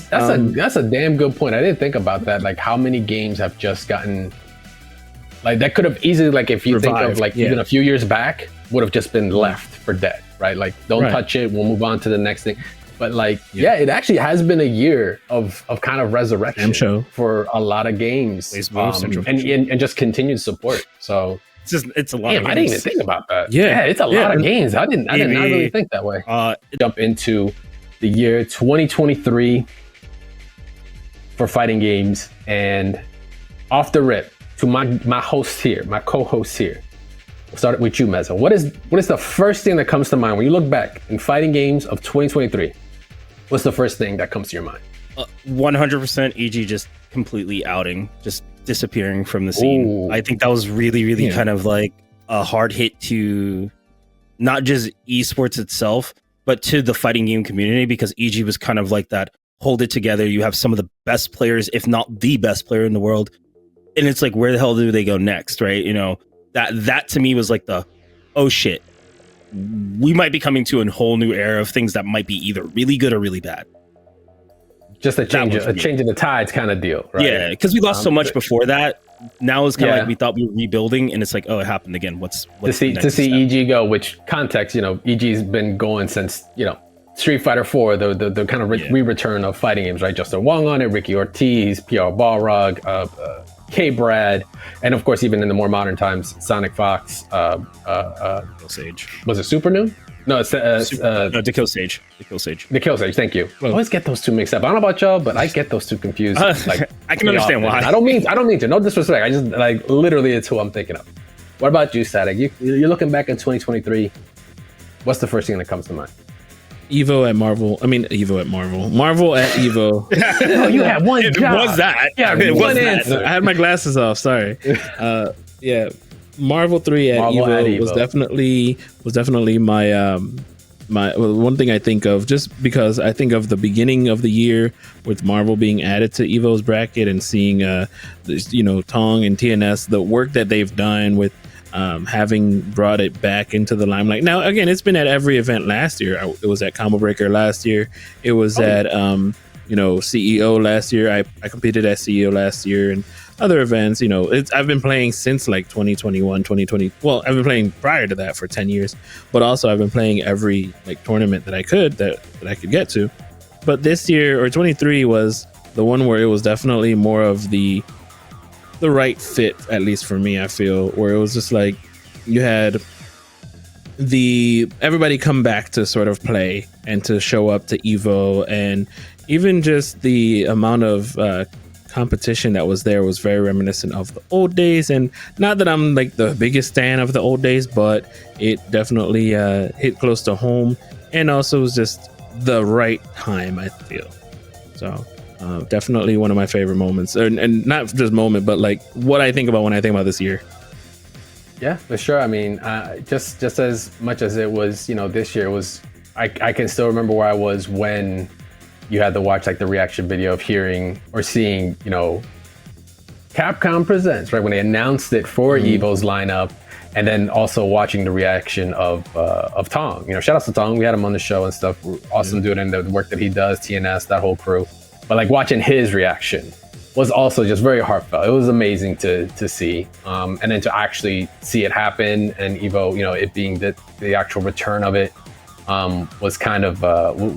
that's a damn good point. I didn't think about that. Like how many games have just gotten like that could have easily like if you Revived, think of like even a few years back would have just been left for dead, right? Like don't touch it. We'll move on to the next thing. But like it actually has been a year of kind of resurrection for a lot lot of games, and just continued support. So it's a lot. I didn't even think about that. Yeah, it's a lot of games. I did not really think that way. Jump into the year 2023 for fighting games, and off the rip to my host here, my co-host here. We'll start with you, Mezzo. What is the first thing that comes to mind when you look back in fighting games of 2023? What's the first thing that comes to your mind? 100% EG just completely outing, just disappearing from the scene. Ooh. I think that was really kind of like a hard hit to not just esports itself, but to the fighting game community, because EG was kind of like that hold it together. You have some of the best players, if not the best player in the world. And it's like, where the hell do they go next, right? You know, that to me was like the, oh shit, we might be coming to a whole new era of things that might be either really good or really bad. Just a change of the tides kind of deal, right? Yeah, because we lost so much before that. Now it's kind of like we thought we were rebuilding, and it's like, oh, it happened again. What's to see EG go? Which context, you know, EG's been going since, you know, Street Fighter 4, the kind of re-return of fighting games, right? Justin Wong on it, Ricky Ortiz, PR Balrog, K-Brad, and of course, even in the more modern times, Sonic Fox, Sage. Was it Super Noon? No, it's the Kill Sage. The Kill Sage. Thank you. I always get those two mixed up. I don't know about y'all, but I get those two confused. Like I can understand why. I don't mean to. No disrespect. I just like literally it's who I'm thinking of. What about you, Static? You're looking back in 2023. What's the first thing that comes to mind? Evo at Marvel. Marvel at Evo. Oh, you had one job. It was that. Yeah, it one was answer. I had my glasses off. Sorry. Marvel 3 at Evo was definitely my one thing I think of, just because I think of the beginning of the year with Marvel being added to Evo's bracket and seeing Tong and TNS, the work that they've done with having brought it back into the limelight. Now, again, it's been at every event last year. It was at Combo Breaker last year. It was at CEO last year. I competed at CEO last year, and other events. I've been playing since like 2021, 2020. Well, I've been playing prior to that for 10 years, but also I've been playing every like tournament that I could get to. But this year, or 23, was the one where it was definitely more of the right fit, at least for me, I feel, where it was just like you had everybody come back to sort of play and to show up to Evo, and even just the amount of competition that was there was very reminiscent of the old days. And not that I'm like the biggest fan of the old days, but it definitely hit close to home, and also was just the right time, I feel. So definitely one of my favorite moments, and not just moment, but like what I think about when I think about this year. Yeah, for sure. I mean, just as much as it was, this year was, I can still remember where I was when you had to watch like the reaction video of hearing or seeing, Capcom Presents, right? When they announced it for Evo's lineup, and then also watching the reaction of Tong. Shout out to Tong. We had him on the show and stuff. Awesome dude, and the work that he does, TNS, that whole crew. But like watching his reaction was also just very heartfelt. It was amazing to see, and then to actually see it happen, and Evo, it being the actual return of it, was kind of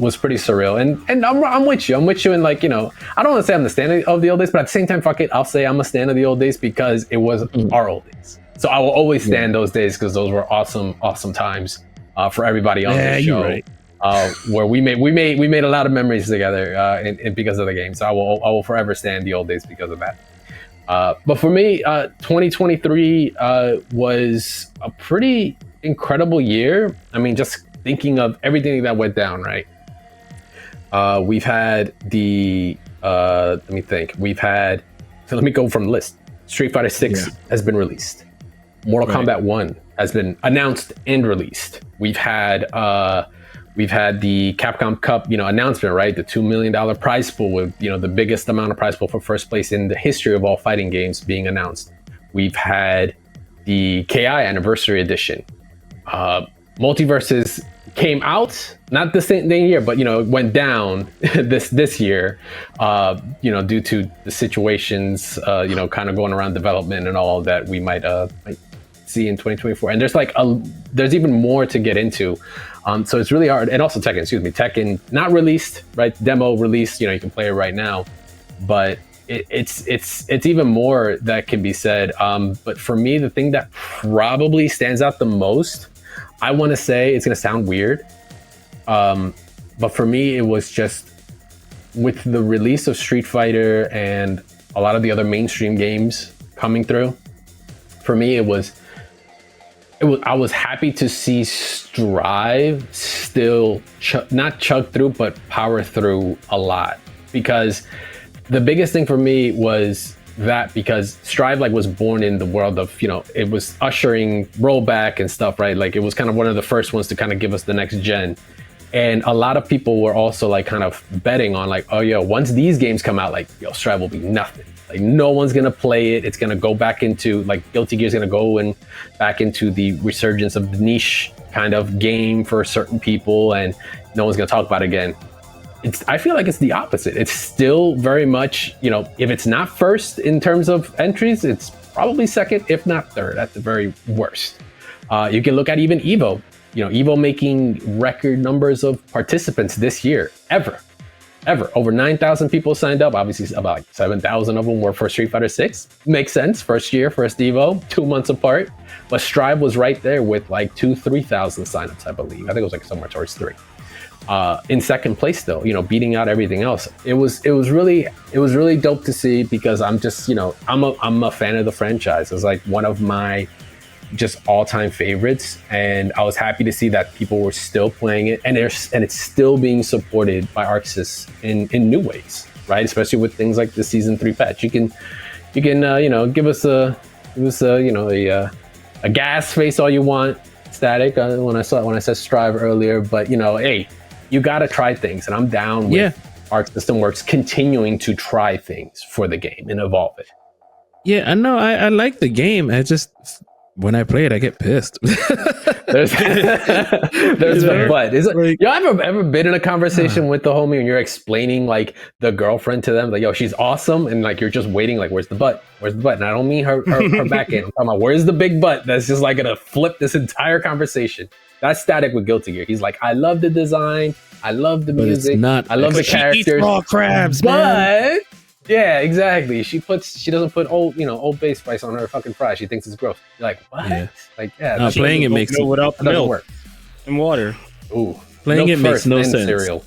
was pretty surreal. And I'm with you. And like, I don't want to say I'm the stand of the old days, but at the same time, fuck it, I'll say I'm a stand of the old days because it was our old days. So I will always stand those days because those were awesome times for everybody on the show. Right. Where we made a lot of memories together, and because of the game. So I will forever stand the old days because of that. But for me, 2023 was a pretty incredible year. I mean, just thinking of everything that went down, right? We've had let me think. So let me go from the list. Street Fighter 6 has been released. Mortal Kombat 1 has been announced and released. We've had the Capcom Cup, announcement, right? The $2 million prize pool with, the biggest amount of prize pool for first place in the history of all fighting games being announced. We've had the KI Anniversary Edition. Multiverses came out not the same year, but it went down this year, due to the situations, kind of going around development and all that we might see in 2024. And there's even more to get into. So it's really hard. And also Tekken not released, right? Demo released, you can play it right now, but it's even more that can be said. But for me, the thing that probably stands out the most, I want to say, it's going to sound weird, but for me, it was just with the release of Street Fighter and a lot of the other mainstream games coming through. For me, I was happy to see Strive still not chug through, but power through a lot, because the biggest thing for me was that because Strive was born in the world of, it was ushering rollback and stuff, right? Like, it was kind of one of the first ones to kind of give us the next gen. And a lot of people were also kind of betting on once these games come out, Strive will be nothing. No one's going to play it. It's going to go back into Guilty Gear is going to go back into the resurgence of the niche kind of game for certain people, and no one's going to talk about it again. I feel like it's the opposite. It's still very much, if it's not first in terms of entries, it's probably second, if not third at the very worst. You can look at even Evo, Evo making record numbers of participants this year, ever. Over 9,000 people signed up. Obviously, about 7,000 of them were for Street Fighter 6. Makes sense. First year, first Evo, 2 months apart. But Strive was right there with 2,000-3,000 signups, I believe. I think it was somewhere towards 3. In second place, though, beating out everything else. It was really dope to see, because I'm just, I'm a fan of the franchise. It's one of my just all-time favorites, and I was happy to see that people were still playing it, and it's still being supported by ArcSys in new ways, right? Especially with things like the season 3 patch. You can give us a gas face all you want, Static, when I said Strive earlier, but hey, you gotta try things, and I'm down with Arc System Works continuing to try things for the game and evolve it. Yeah, I know. I like the game. I just, when I play it, I get pissed. there's the but. Is it, you ever been in a conversation with the homie and you're explaining the girlfriend to them, yo, she's awesome, and you're just waiting, where's the butt? Where's the butt? And I don't mean her back end. I'm talking about where's the big butt that's just gonna flip this entire conversation. That's Static with Guilty Gear. He's I love the design, I love the music, I love the characters. She eats raw crabs, but man. Yeah, exactly. She doesn't put old bay spice on her fucking fries. She thinks it's gross. You're what? No, playing it makes it without the milk work and water. Ooh, playing it makes no sense. Cereal.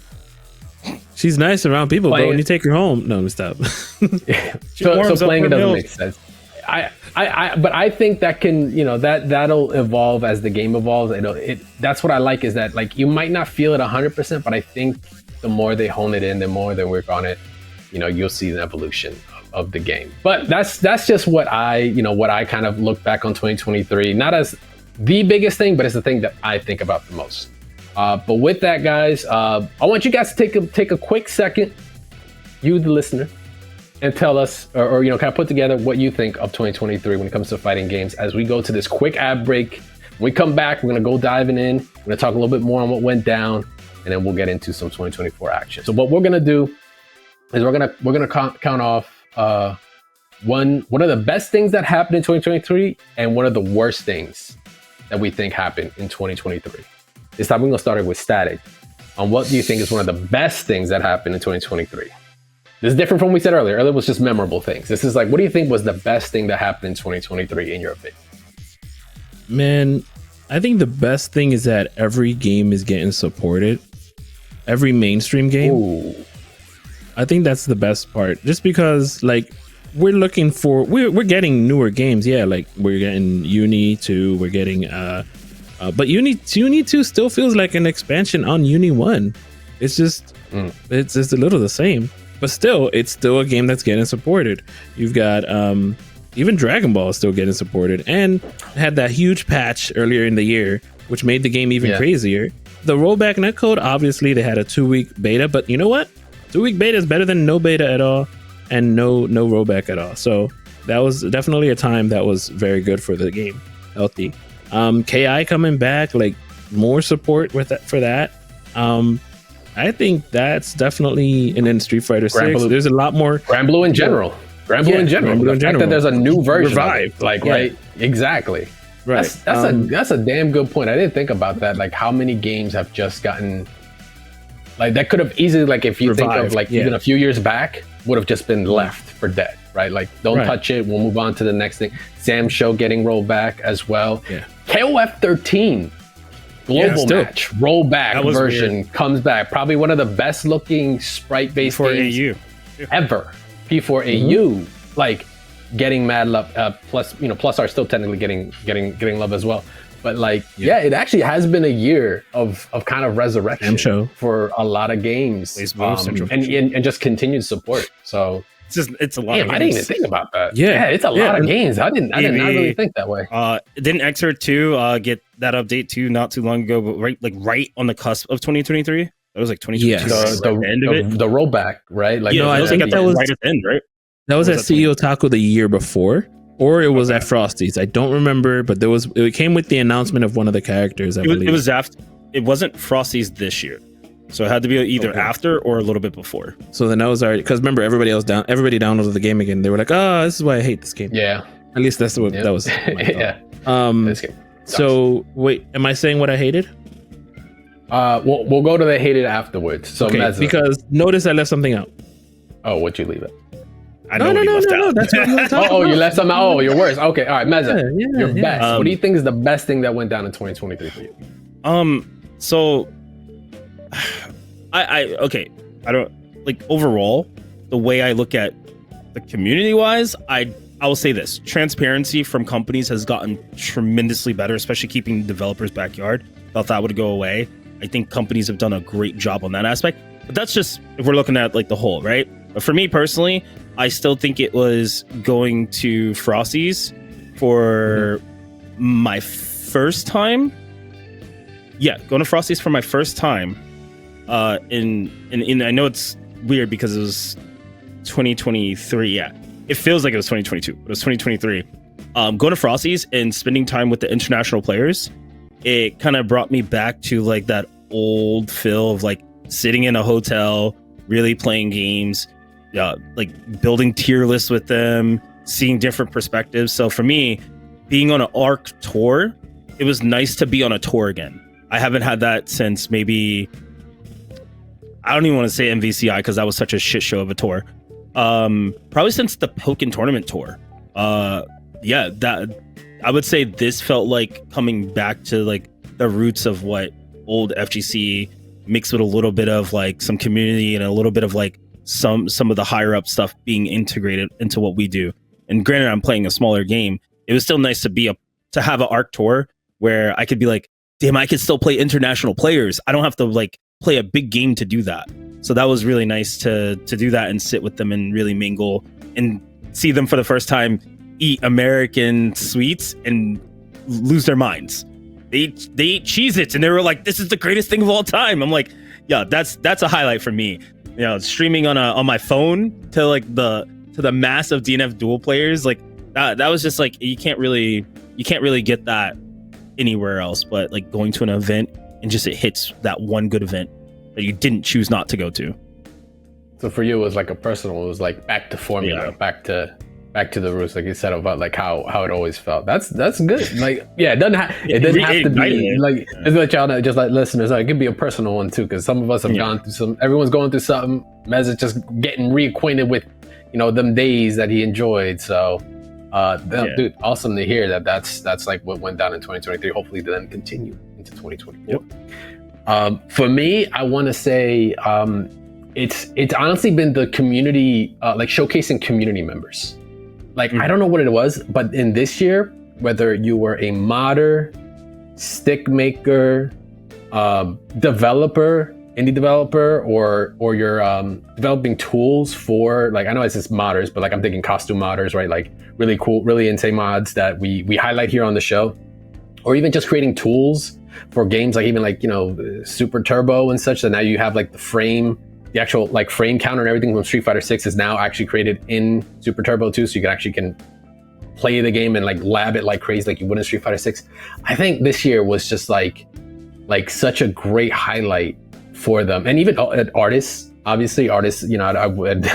She's nice around people, but when you take her home, no, stop. so playing it doesn't make sense. But I think that can, that'll evolve as the game evolves. That's what I like, is that you might not feel it 100%, but I think the more they hone it in, the more they work on it, you'll see the evolution of the game. But that's just what I kind of look back on 2023, not as the biggest thing, but it's the thing that I think about the most. But with that, guys, I want you guys to take a quick second, you the listener, and tell us, or kind of put together what you think of 2023 when it comes to fighting games, as we go to this quick ad break. When we come back, we're going to go diving in. We're going to talk a little bit more on what went down, and then we'll get into some 2024 action. So what we're going to do is we're gonna count off one of the best things that happened in 2023 and one of the worst things that we think happened in 2023. This time we're gonna start it with Static. On what do you think is one of the best things that happened in 2023? This is different from what we said earlier. Earlier was just memorable things. This is what do you think was the best thing that happened in 2023 in your opinion? Man, I think the best thing is that every game is getting supported. Every mainstream game. Ooh. I think that's the best part, just because we're looking for, we're getting newer games. Yeah, we're getting Uni 2, we're getting but Uni 2 still feels like an expansion on Uni 1. It's just it's just a little the same, but still it's still a game that's getting supported. You've got even Dragon Ball is still getting supported, and had that huge patch earlier in the year which made the game even crazier. The rollback netcode, obviously they had a 2-week beta, but you know what? 2-week beta is better than no beta at all and no rollback at all. So that was definitely a time that was very good for the game. Healthy. KI coming back, more support with that for that. I think that's definitely, and then Street Fighter 6. There's a lot more Grand Blue in general. Grand Blue in general. The fact that there's a new version, revived, right? Exactly. Right. That's a damn good point. I didn't think about that. Like how many games have just gotten like that could have easily, like if you revived, think of like even a few years back, would have just been left for dead, right? Like don't touch it. We'll move on to the next thing. Sam Show getting rolled back as well. Yeah. KOF 13 global match rollback version comes back. Probably one of the best looking sprite based games ever. P4AU, like getting mad love. Plus are still technically getting love as well. But like, it actually has been a year of kind of resurrection for a lot lot of games, and just continued support. So it's a lot. Damn, I didn't even think about that. Yeah, it's a lot of games. I did not really think that way. Didn't Xrd 2 get that update too not too long ago? But right on the cusp of 2023. That was like 2022. Yes. The end of it. The rollback, right? Like, I think that was right at the end, right? That was at CEO Taco the year before, or it was at Frosty's. I don't remember, but it came with the announcement of one of the characters. I believe it was after. It wasn't Frosty's this year. So it had to be either after or a little bit before. So then that was already, because remember everybody downloaded the game again. They were like, this is why I hate this game. Yeah. At least that's what that was. Yeah. This game so wait, am I saying what I hated? We'll go to the hated afterwards. So because notice I left something out. Oh, what'd you leave it? No. That's what you you left something out. Oh, your worst. Okay, all right, Meza, your best. What do you think is the best thing that went down in 2023 for you? So I don't like overall the way I look at the community wise. I will say this: transparency from companies has gotten tremendously better, especially keeping developers' backyard. Thought that would go away. I think companies have done a great job on that aspect. But that's just if we're looking at like the whole, right? But for me personally, I still think it was going to Frosty's for my first time. Yeah, going to Frosty's for my first time. In I know it's weird because it was 2023. Yeah, it feels like it was 2022, but it was 2023. Going to Frosty's and spending time with the international players, it kind of brought me back to like that old feel of like sitting in a hotel, really playing games, like building tier lists with them, seeing different perspectives. So for me, being on an ARC tour, it was nice to be on a tour again. I haven't had that since maybe, I don't even want to say MVCI because that was such a shit show of a tour. Probably since the Pokken Tournament tour. That I would say this felt like coming back to like the roots of what old FGC mixed with a little bit of like some community and a little bit of like some of the higher up stuff being integrated into what we do. And granted, I'm playing a smaller game. It was still nice to have an ARC tour where I could be like, damn, I could still play international players. I don't have to like play a big game to do that. So that was really nice to do that and sit with them and really mingle and see them for the first time eat American sweets and lose their minds. They ate Cheez-Its and they were like, this is the greatest thing of all time. I'm like, yeah, that's a highlight for me. You know, streaming on my phone to like the mass of DNF dual players, like that was just like you can't really get that anywhere else, but like going to an event and just it hits that one good event that you didn't choose not to go to. So for you, it was like a personal. It was like back to formula, back to the roots, like you said about like how it always felt. That's good. Like it doesn't have to be like just let y'all know, just like listeners, like, it could be a personal one too, because some of us have gone through everyone's going through something. Mez is just getting reacquainted with them days that he enjoyed. So dude, awesome to hear that's like what went down in 2023. Hopefully then continue into 2024. For me, I want to say it's honestly been the community, like showcasing community members. Like, I don't know what it was, but in this year, whether you were a modder, stick maker, developer, indie developer, or you're developing tools for, like, I know it's just modders, but like I'm thinking costume modders, right? Like really cool, really insane mods that we highlight here on the show, or even just creating tools for games, like even like, Super Turbo and such, that now you have like the actual like frame counter and everything from Street Fighter 6 is now actually created in Super Turbo 2, so you can play the game and like lab it like crazy like you would in Street Fighter 6. I think this year was just like like such a great highlight for them. And even artists, obviously artists, you know, I would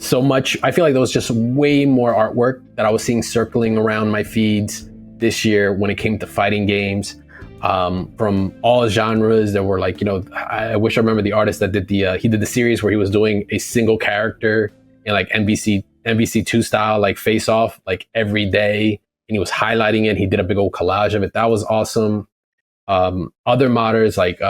so much, I feel like there was just way more artwork that I was seeing circling around my feeds this year when it came to fighting games, from all genres. There were like, you know, I wish I remember the artist that did he did the series where he was doing a single character in like NBC2 style, like face off, like every day. And he was highlighting it. He did a big old collage of it. That was awesome. Other modders, like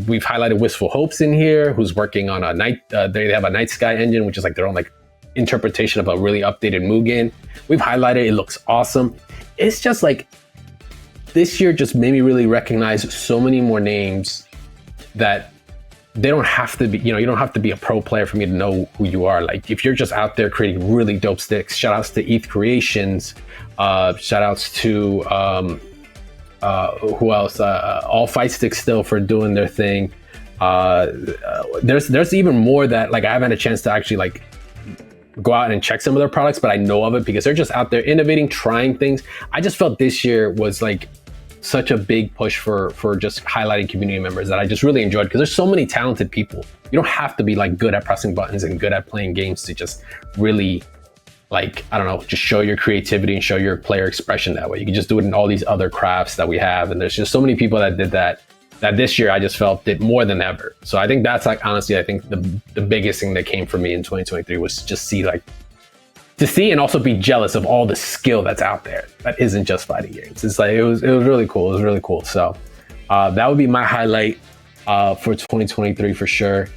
we've highlighted Wistful Hopes in here, who's working on a they have a Night Sky engine, which is like their own like interpretation of a really updated Mugen. We've highlighted, it looks awesome. It's just like, this year just made me really recognize so many more names that they don't have to be, you know, you don't have to be a pro player for me to know who you are. Like if you're just out there creating really dope sticks, shout outs to ETH Creations, shout outs to, who else? All Fight Sticks still for doing their thing. There's even more that like I haven't had a chance to actually like go out and check some of their products, but I know of it because they're just out there innovating, trying things. I just felt this year was like such a big push for just highlighting community members that I just really enjoyed, because there's so many talented people. You don't have to be like good at pressing buttons and good at playing games to just really, like, I don't know, just show your creativity and show your player expression that way. You can just do it in all these other crafts that we have. And there's just so many people that did that this year I just felt did more than ever. So I think that's like, honestly, I think the biggest thing that came for me in 2023 was just to see and also be jealous of all the skill that's out there that isn't just fighting games. It's like, it was really cool. It was really cool. So that would be my highlight for 2023 for sure.